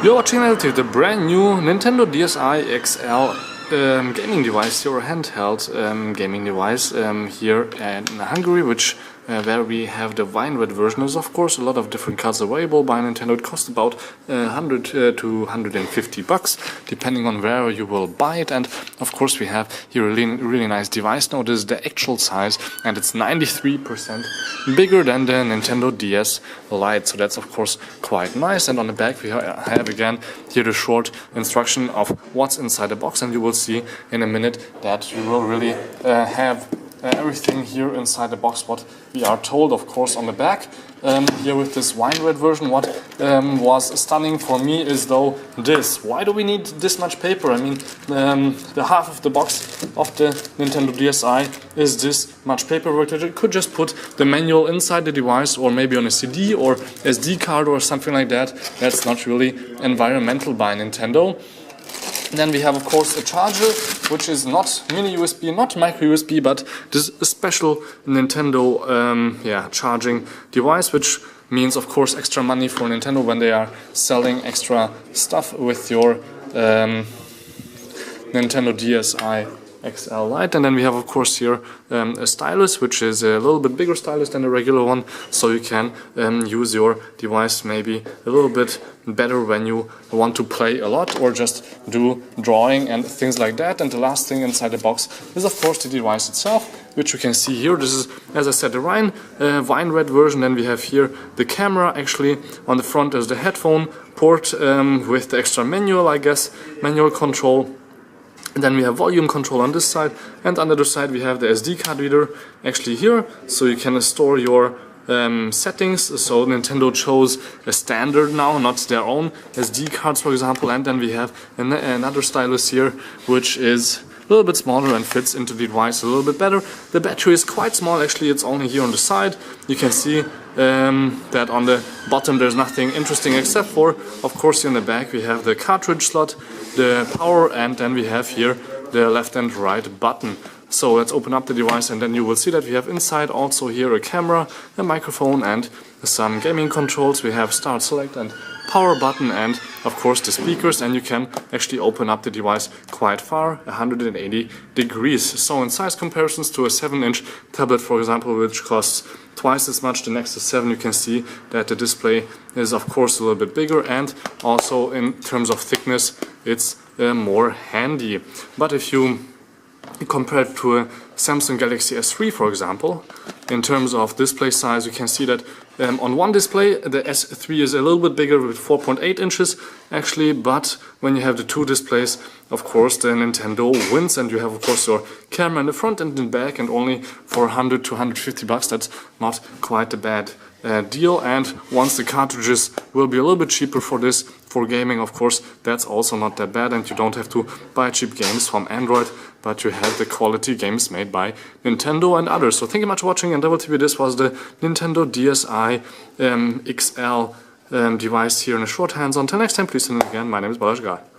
You're watching the brand new Nintendo DSi XL gaming device, your handheld gaming device here in Hungary, where we have the wine red version. There's of course a lot of different cards available by Nintendo. It costs about 100 to 150 bucks depending on where you will buy it, and of course we have here a really nice device. Now this is the actual size and it's 93% bigger than the Nintendo DS Lite, so that's of course quite nice. And on the back we have again here the short instruction of what's inside the box, and you will see in a minute that you will really have everything here inside the box what we are told, of course, on the back. Here with this wine red version, what was stunning for me is though this. Why do we need this much paper? I mean, the half of the box of the Nintendo DSi is this much paperwork. You could just put the manual inside the device, or maybe on a CD or SD card or something like that. That's not really environmental by Nintendo. Then we have of course a charger, which is not mini USB, not micro USB, but this is a special Nintendo charging device, which means of course extra money for Nintendo when they are selling extra stuff with your Nintendo DSi XL Lite. And then we have of course here a stylus, which is a little bit bigger stylus than the regular one, so you can use your device maybe a little bit better when you want to play a lot or just do drawing and things like that. And the last thing inside the box is of course the device itself, which you can see here. This is, as I said, the wine red version. Then we have here the camera. Actually on the front is the headphone port with the extra manual, I guess, manual control. And then we have volume control on this side, and on the other side we have the SD card reader actually here, so you can store your settings. So Nintendo chose a standard now, not their own SD cards, for example. And then we have another stylus here, which is a little bit smaller and fits into the device a little bit better. The battery is quite small, actually it's only here on the side. You can see that on the bottom there's nothing interesting, except for, of course, here in the back we have the cartridge slot, the power, and then we have here the left and right button. So let's open up the device, and then you will see that we have inside also here a camera, a microphone, and some gaming controls. We have start, select, and power button, and of course the speakers, and you can actually open up the device quite far, 180 degrees. So in size comparisons to a 7-inch tablet, for example, which costs twice as much, the Nexus 7, you can see that the display is of course a little bit bigger, and also in terms of thickness it's more handy. But if you compare it to a Samsung Galaxy S3, for example, in terms of display size, you can see that on one display the S3 is a little bit bigger with 4.8 inches actually, but when you have the two displays, of course the Nintendo wins, and you have of course your camera in the front and in the back, and only for 100 to 150 bucks that's not quite a bad deal. And once the cartridges will be a little bit cheaper for this, for gaming, of course that's also not that bad, and you don't have to buy cheap games from Android, but you have the quality games made by Nintendo and others. So thank you much for watching, and this was the Nintendo DSi XL device here in a short hands-on. Until next time, please tune in again. My name is DSi.